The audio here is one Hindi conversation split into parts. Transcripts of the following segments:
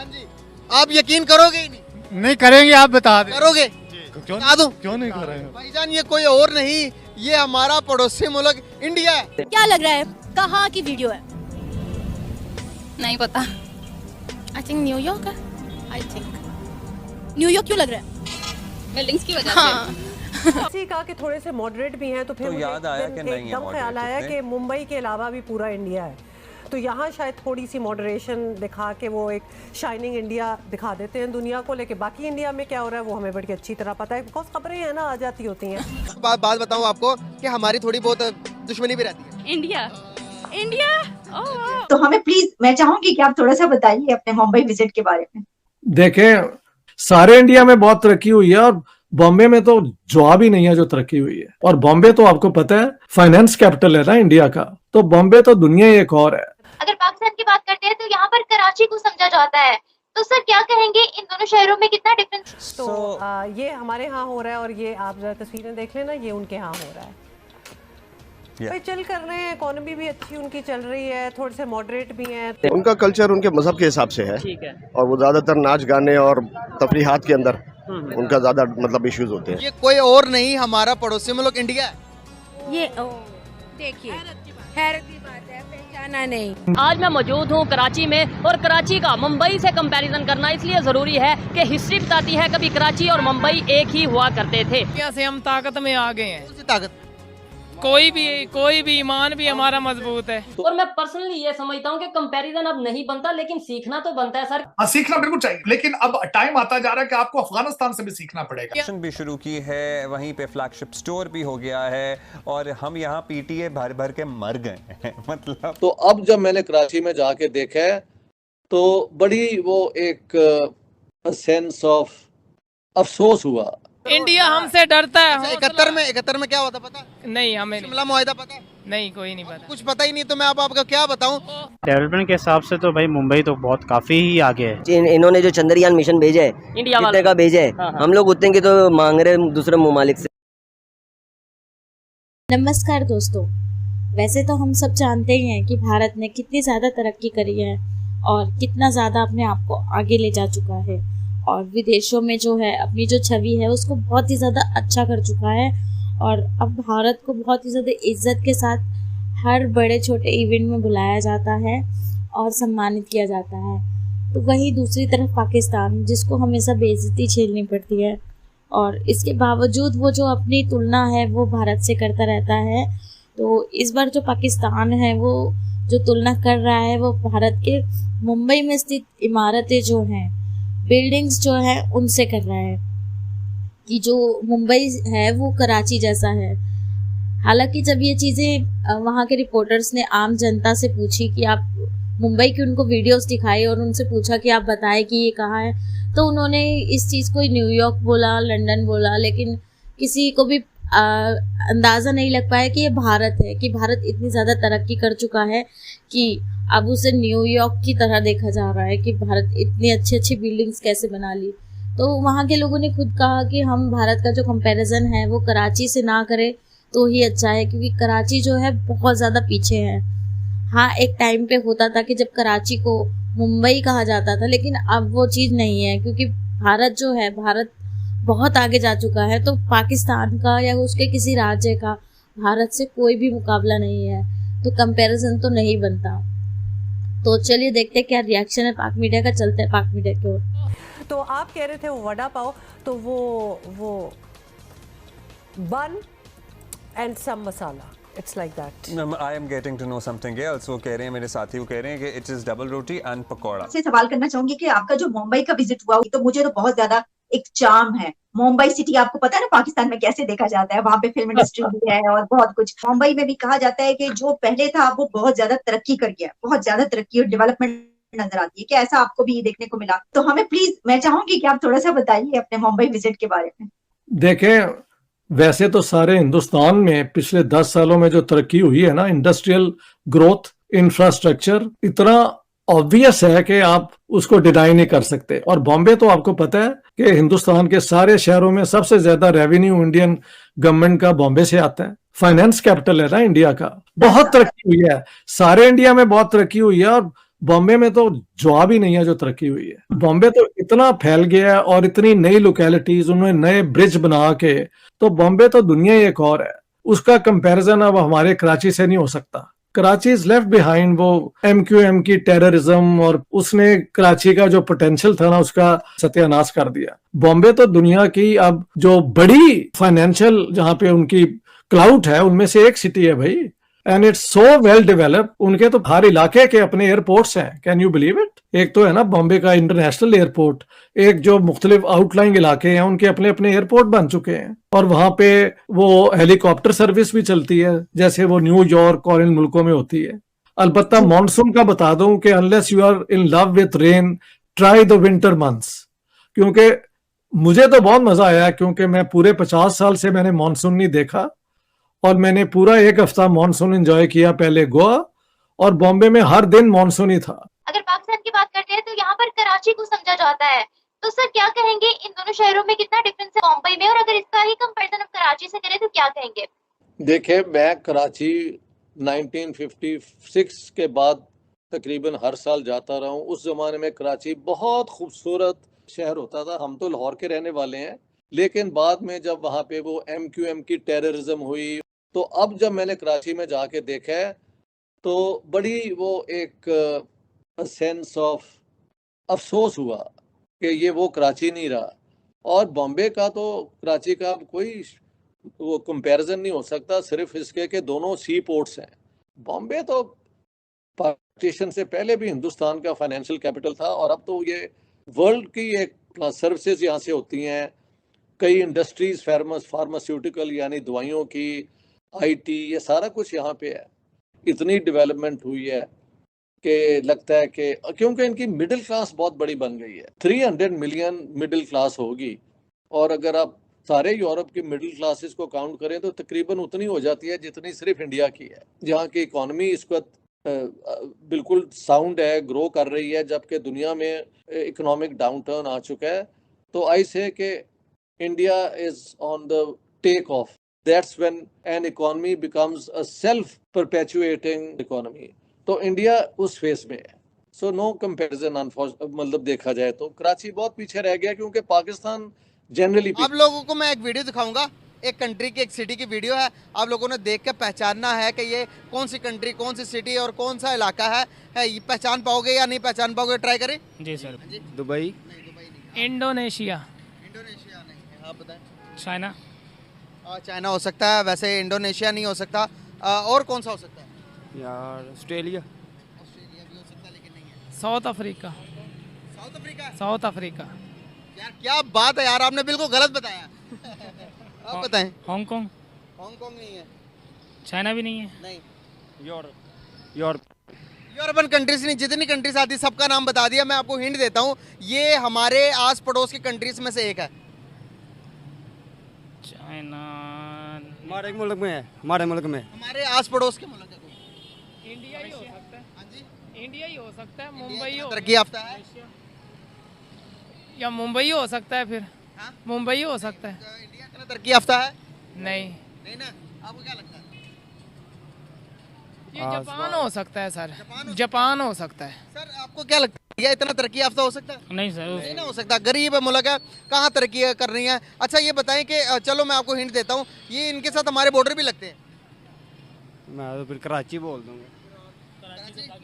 हाँ जी, आप यकीन करोगे ही नहीं? नहीं करेंगे, आप बता दें। करोगे? क्यों बता दूं? क्यों नहीं करेंगे? भाईजान ये कोई और नहीं, ये हमारा पड़ोसी मुल्क इंडिया है। क्या लग रहा है कहाँ की वीडियो है? नहीं पता। आई थिंक न्यूयॉर्क है। आई थिंक न्यूयॉर्क क्यों लग रहा है? बिल्डिंग्स की वजह हाँ किसी कहा कि थोड़े से मॉडरेट भी हैं तो फिर तो मुझे याद आया कि नहीं है एकदम ख्याल moderate आया इतने। कि मुंबई के अलावा भी पूरा इंडिया है, तो यहाँ शायद थोड़ी सी मॉडरेशन दिखा के वो एक शाइनिंग इंडिया दिखा देते हैं दुनिया को, लेके बाकी इंडिया में क्या हो रहा है वो हमें बड़ी अच्छी तरह पता है, बिकॉज खबरें हैं ना आ जाती होती हैं। बात बताऊं आपको कि हमारी थोड़ी बहुत दुश्मनी भी रहती है। इंडिया तो हमें प्लीज, मैं चाहूंगी कि आप थोड़ा सा बताइए अपने मुंबई विजिट के बारे में। देखें, सारे इंडिया में बहुत तरक्की हुई है और बॉम्बे में तो जवाब ही नहीं है जो तरक्की हुई है। और बॉम्बे तो आपको पता है फाइनेंस कैपिटल है ना इंडिया का, तो बॉम्बे तो दुनिया ही एक और है। अगर पाकिस्तान की बात करते हैं तो यहाँ पर कराची को समझा जाता है, तो सर क्या कहेंगे इन दोनों शहरों में कितना डिफरेंस? तो ये हमारे यहाँ हो रहा है और ये आप जरा तस्वीरें देख लेना, ये उनके यहाँ हो रहा है। भाई चल कर रहे हैं, इकोनॉमी भी अच्छी उनकी चल रही है, थोड़े से मॉडरेट भी हैं। उनका कल्चर उनके मजहब के हिसाब से है, ठीक है। और वो ज्यादातर नाच गाने और तफरीहात के अंदर उनका ज्यादा मतलब इश्यूज होते हैं। ये कोई और नहीं, हमारा पड़ोसी मुल्क इंडिया है। ये देखिए हैरत की बात है, पहचाना नहीं। आज मैं मौजूद हूँ कराची में, और कराची का मुंबई से कंपैरिजन करना इसलिए जरूरी है कि हिस्ट्री बताती है कभी कराची और मुंबई एक ही हुआ करते थे। से हम ताकत में आ गए हैं। कौन सी ताकत? कोई भी ईमान भी हमारा मजबूत है। और मैं पर्सनली ये समझता हूँ कि कंपैरिजन अब नहीं बनता, लेकिन सीखना तो बनता है सर। हाँ, सीखना बिल्कुल चाहिए, लेकिन अब टाइम आता जा रहा है कि आपको अफगानिस्तान से भी सीखना पड़ेगा। एक्शन भी शुरू की है, वहीं पे फ्लैगशिप स्टोर भी हो गया है, और हम यहाँ पीटीए भर भर के मर गए हैं मतलब। तो अब जब मैंने कराची में जाके देखा है तो बड़ी वो एक सेंस ऑफ अफसोस हुआ। इंडिया हमसे डरता है। 71 में क्या होता पता? नहीं, हमें शिमला मुआहिदा पता? नहीं, कोई नहीं पता। कुछ पता ही नहीं, तो मैं आपका क्या बताऊं? डेवलपमेंट के हिसाब से तो भाई मुंबई तो बहुत काफी ही आगे है। इन्होंने जो चंद्रयान मिशन भेजा है, इंडिया वाले का भेजा है, हम लोग उतने की तो मांग रहे हैं दूसरे ममालिक से। नमस्कार दोस्तों, वैसे तो हम सब जानते ही हैं कि भारत ने कितनी ज़्यादा तरक्की करी है और कितना ज़्यादा अपने आप को आगे ले जा चुका है, और विदेशों में जो है अपनी जो छवि है उसको बहुत ही ज़्यादा अच्छा कर चुका है, और अब भारत को बहुत ही ज़्यादा इज्जत के साथ हर बड़े छोटे इवेंट में बुलाया जाता है और सम्मानित किया जाता है। तो वहीं दूसरी तरफ पाकिस्तान, जिसको हमेशा बेइज्जती झेलनी पड़ती है, और इसके बावजूद वो जो अपनी तुलना है वो भारत से करता रहता है। तो इस बार जो पाकिस्तान है वो जो तुलना कर रहा है वो भारत के मुंबई में स्थित इमारतें जो हैं, बिल्डिंग्स जो है उनसे कर रहा है कि जो मुंबई है वो कराची जैसा है। हालांकि जब ये चीज़ें वहाँ के रिपोर्टर्स ने आम जनता से पूछी कि आप मुंबई की, उनको वीडियोस दिखाई और उनसे पूछा कि आप बताएं कि ये कहाँ है, तो उन्होंने इस चीज़ को न्यूयॉर्क बोला, लंदन बोला, लेकिन किसी को भी अंदाज़ा नहीं लग पाया कि ये भारत है, कि भारत इतनी ज़्यादा तरक्की कर चुका है कि अब उसे न्यूयॉर्क की तरह देखा जा रहा है कि भारत इतनी अच्छी अच्छी बिल्डिंग्स कैसे बना ली। तो वहाँ के लोगों ने खुद कहा कि हम भारत का जो कंपैरिजन है वो कराची से ना करें तो ही अच्छा है, क्योंकि कराची जो है बहुत ज़्यादा पीछे है। हाँ, एक टाइम पे होता था कि जब कराची को मुंबई कहा जाता था, लेकिन अब वो चीज़ नहीं है, क्योंकि भारत जो है, भारत बहुत आगे जा चुका है। तो पाकिस्तान का या उसके किसी राज्य का भारत से कोई भी मुकाबला नहीं है, तो कंपैरिजन तो नहीं बनता। तो चलिए देखते हैं क्या रिएक्शन है पाक मीडिया का। चलते हैं पाक मीडिया की ओर। तो आप कह रहे थे वो वड़ा पाव, तो वो bun and some masala, it's like that. I am getting to know something else. वो कह रहे हैं, मेरे साथी वो कह रहे हैं कि it is double roti and pakora. से सवाल करना चाहूंगी कि आपका जो मुंबई का विजिट हुआ, तो मुझे तो बहुत ज्यादा एक चार्म है। मुंबई सिटी आपको पता है ना पाकिस्तान में कैसे देखा जाता है, वहाँ पे फिल्म इंडस्ट्री भी है और बहुत कुछ। मुंबई में भी कहा जाता है कि जो पहले था वो बहुत ज्यादा तरक्की कर गया, बहुत ज्यादा तरक्की और डेवलपमेंट नजर आती है। क्या ऐसा आपको भी देखने को मिला? तो हमें प्लीज, मैं चाहूंगी कि आप थोड़ा सा बताइए अपने मुंबई विजिट के बारे में। देखें, वैसे तो सारे हिंदुस्तान में पिछले 10 सालों में जो तरक्की हुई है ना, इंडस्ट्रियल ग्रोथ, इंफ्रास्ट्रक्चर, इतना ऑब्वियस है कि आप उसको डिनाई नहीं कर सकते। और बॉम्बे तो आपको पता है कि हिंदुस्तान के सारे शहरों में सबसे ज्यादा रेवेन्यू इंडियन गवर्नमेंट का बॉम्बे से आता है। फाइनेंस कैपिटल है ना इंडिया का। बहुत तरक्की हुई है, सारे इंडिया में बहुत तरक्की हुई है, और बॉम्बे में तो जवाब ही नहीं है जो तरक्की हुई है। बॉम्बे तो इतना फैल गया है और इतनी नई लोकेलिटीज, उन्होंने नए ब्रिज बना के, तो बॉम्बे तो दुनिया ही एक और है। उसका कंपैरिजन अब हमारे कराची से नहीं हो सकता। Karachi is left behind. वो MQM की टेररिज्म और उसने कराची का जो पोटेंशियल था ना उसका सत्यानाश कर दिया। बॉम्बे तो दुनिया की अब जो बड़ी फाइनेंशियल जहां पे उनकी क्लाउड है उनमें से एक सिटी है भाई, and it's so well developed. उनके तो हर इलाके के अपने एयरपोर्ट्स हैं, कैन यू बिलीव इट। एक तो है ना बॉम्बे का इंटरनेशनल एयरपोर्ट, एक जो मुख्तलिफ आउटलाइंग इलाके हैं उनके अपने अपने एयरपोर्ट बन चुके हैं, और वहां पे वो हेलीकॉप्टर सर्विस भी चलती है जैसे वो न्यूयॉर्क और इन मुल्कों में होती है। अलबत्ता मॉनसून का बता दूं कि unless you are in love with rain, try the winter months. क्योंकि मुझे तो बहुत मजा आया, क्योंकि मैं पूरे 50 साल से मैंने मॉनसून नहीं देखा, और मैंने पूरा एक हफ्ता मॉनसून एंजॉय किया। पहले गोवा और बॉम्बे में हर दिन मॉनसून ही था। अगर पाकिस्तान की बात करते हैं तो यहाँ पर कराची को समझा जाता है, तो सर क्या कहेंगे इन दोनों शहरों में कितना डिफरेंस है मुंबई में, और अगर इसका ही कंपैरिजन हम कराची से करें तो क्या कहेंगे? देखिए, मैं कराची 1956 के बाद तकरीबन हर साल जाता रहा हूँ। उस जमाने में कराची बहुत खूबसूरत शहर होता था। हम तो लाहौर के रहने वाले हैं, लेकिन बाद में जब वहाँ पे वो MQM की टेररिज्म हुई, तो अब जब मैंने कराची में जाके देखा है तो बड़ी वो एक सेंस ऑफ अफसोस हुआ कि ये वो कराची नहीं रहा। और बॉम्बे का तो कराची का कोई वो कंपैरिजन नहीं हो सकता, सिर्फ इसके कि दोनों सी पोर्ट्स हैं। बॉम्बे तो पार्टीशन से पहले भी हिंदुस्तान का फाइनेंशियल कैपिटल था, और अब तो ये वर्ल्ड की एक सर्विसेज यहाँ से होती हैं। कई इंडस्ट्रीज, फार्मास्यूटिकल यानी दवाइयों की, IT, ये सारा कुछ यहाँ पे है। इतनी डेवलपमेंट हुई है कि लगता है कि क्योंकि इनकी मिडिल क्लास बहुत बड़ी बन गई है। 300 मिलियन मिडिल क्लास होगी, और अगर आप सारे यूरोप की मिडिल क्लासेस को काउंट करें तो तकरीबन उतनी हो जाती है जितनी सिर्फ इंडिया की है, जहाँ की इकॉनमी इस वक्त बिल्कुल साउंड है, ग्रो कर रही है, जबकि दुनिया में इकोनॉमिक डाउनटर्न आ चुका है। तो आई से कि India is on the take off. That's when an economy becomes a self perpetuating economy. तो इंडिया उस फेस में है। सो नो कंपैरिजन, मतलब देखा जाए तो कराची बहुत पीछे रह गया, क्योंकि पाकिस्तान जनरली। आप लोगों को मैं एक वीडियो दिखाऊंगा, एक कंट्री की, एक सिटी की वीडियो है। आप लोगों ने देख के पहचानना है कि ये कौन सी कंट्री, कौन सी सिटी और कौन सा इलाका है। ये पहचान पाओगे या नहीं पहचान पाओगे? ट्राई करें। जी सर। Dubai, Indonesia. इंडोनेशिया नहीं, आप बताएं। चाइना। चाइना हो सकता है, वैसे इंडोनेशिया नहीं हो सकता। और कौन सा हो सकता है यार? ऑस्ट्रेलिया। ऑस्ट्रेलिया भी हो सकता है लेकिन नहीं है। South Africa. South Africa? South Africa. यार क्या बात है यार, आपने बिल्कुल गलत बताया। आप बताएं। हांगकांग। हांगकांग नहीं है। चाइना भी नहीं है। नहीं। यूरोपियन कंट्रीज नहीं, जितनी कंट्रीज आती सबका नाम बता दिया। मैं आपको हिंट देता हूँ, ये हमारे आस पड़ोस की कंट्रीज में से एक है। चाइना हमारे मुल्क में है, हमारे मुल्क में, हमारे आस पड़ोस के मुल्क है कोई। इंडिया ही हो सकता है। हाँ जी, इंडिया ही हो सकता है, मुंबई हो, तरक्की याफ्ता है या मुंबई हो सकता है, फिर मुंबई हो सकता है। इंडिया इतना तरक्की याफ्ता है? नहीं नहीं ना, आपको क्या लगता है? ये जापान हो सकता है सर, जापान हो सकता है। सर आपको क्या लगता है, ये इतना तरक्की याफ्ता हो सकता है? नहीं सर, नहीं ना हो सकता, गरीब मुल्क है, कहाँ तरक्की कर रही है। अच्छा ये बताएं कि चलो मैं आपको हिंट देता हूँ, ये इनके साथ हमारे बॉर्डर भी लगते हैं। मैं तो फिर कराची बोल दूंगा।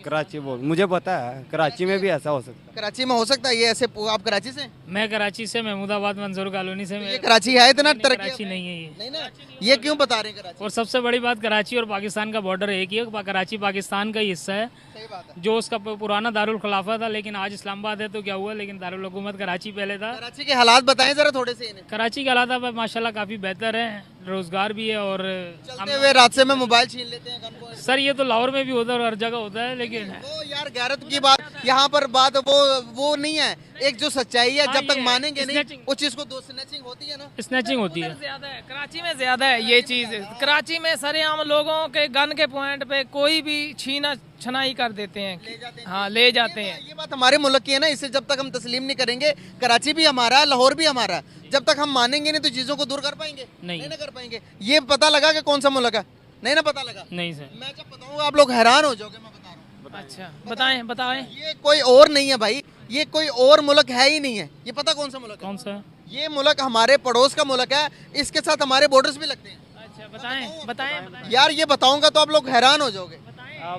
कराची बोल, मुझे पता है कराची में भी ऐसा हो सकता है। कराची में हो सकता है ये ऐसे। आप कराची से? मैं कराची से, महमूदाबाद मंजूर कॉलोनी से। ये कराची है इतना तरक्की? कराची नहीं है ये। नहीं ना, ये क्यों बता रहे हैं कराची? और सबसे बड़ी बात, कराची और पाकिस्तान का बॉर्डर एक ही है। कराची पाकिस्तान का ही हिस्सा है, सही बात है। जो उसका पुराना दारुल खिलाफा था, लेकिन आज इस्लामाबाद है तो क्या हुआ, लेकिन दारुल हुकूमत कराची पहले था। कराची के हालात बताएं जरा थोड़े से इन्हें। कराची के हालात अब माशाल्लाह काफ़ी बेहतर है, रोजगार भी है। और चलते हुए रास्ते में मोबाइल छीन लेते हैं। सर ये तो लाहौर में भी होता है और हर जगह होता है, लेकिन वो यार गैरत की बात यहाँ पर बात वो नहीं है। एक जो सच्चाई है, जब तक मानेंगे नहीं उस चीज को, दो स्नैचिंग होती है ना, स्नैचिंग होती है। ज्यादा है कराची में, ज्यादा है ये चीज। कराची में सरेआम लोगों के गन के पॉइंट पे कोई भी छीना छनाई कर देते हैं। हाँ, ले जाते हैं। ये बात हमारे मुल्क की है ना, इसे जब तक हम तस्लीम नहीं करेंगे, कराची भी हमारा है, लाहौर भी हमारा है, जब तक हम मानेंगे नहीं तो चीजों को दूर कर पाएंगे? नहीं ना कर पाएंगे। ये पता लगा कि कौन सा मुल्क है? नहीं ना पता लगा। नहीं सर, मैं जब बताऊंगा आप लोग हैरान हो जाओगे। मैं बता रहा हूँ, अच्छा बताएं बताएं। ये कोई और नहीं है भाई, ये कोई और मुल्क है ही नहीं है। ये पता कौन सा मुल्क है? कौन सा? ये मुल्क हमारे पड़ोस का मुल्क है, इसके साथ हमारे बॉर्डर्स भी लगते हैं। अच्छा बताएं बताएं। यार ये बताऊंगा तो आप लोग हैरान हो जाओगे।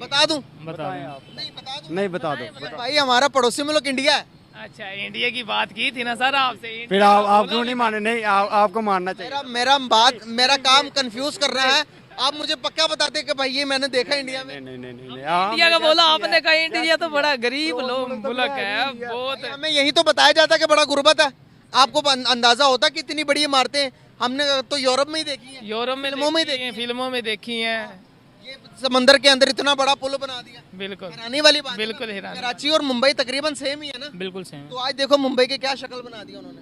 बता दूं? बताएं आप। नहीं बता दो। भाई हमारा पड़ोसी मुल्क इंडिया है। अच्छा इंडिया की बात की थी ना सर आपसे। फिर आप क्यों नहीं माने? नहीं आपको मानना चाहिए। मेरा काम कंफ्यूज कर रहा है। आप मुझे पक्का बताते कि भाई ये मैंने देखा इंडिया में। नहीं इंडिया का बोला आपने, कहा इंडिया तो बड़ा गरीब लोग मुल्क है बहुत। हमें यही तो बताया जाता कि बड़ा गुर्बत है। आपको अंदाजा होता कि इतनी बड़ी इमारतें हमने तो यूरोप में ही देखी हैं। यूरोप में फिल्मों में देखी हैं। ये समंदर के अंदर इतना बड़ा पुल बना दिया। बिल्कुल हैरानी वाली बात। बिल्कुल हैरानी। कराची और मुंबई तकरीबन सेम ही है ना? बिल्कुल सेम। तो आज देखो मुंबई की क्या शक्ल बना दिया उन्होंने।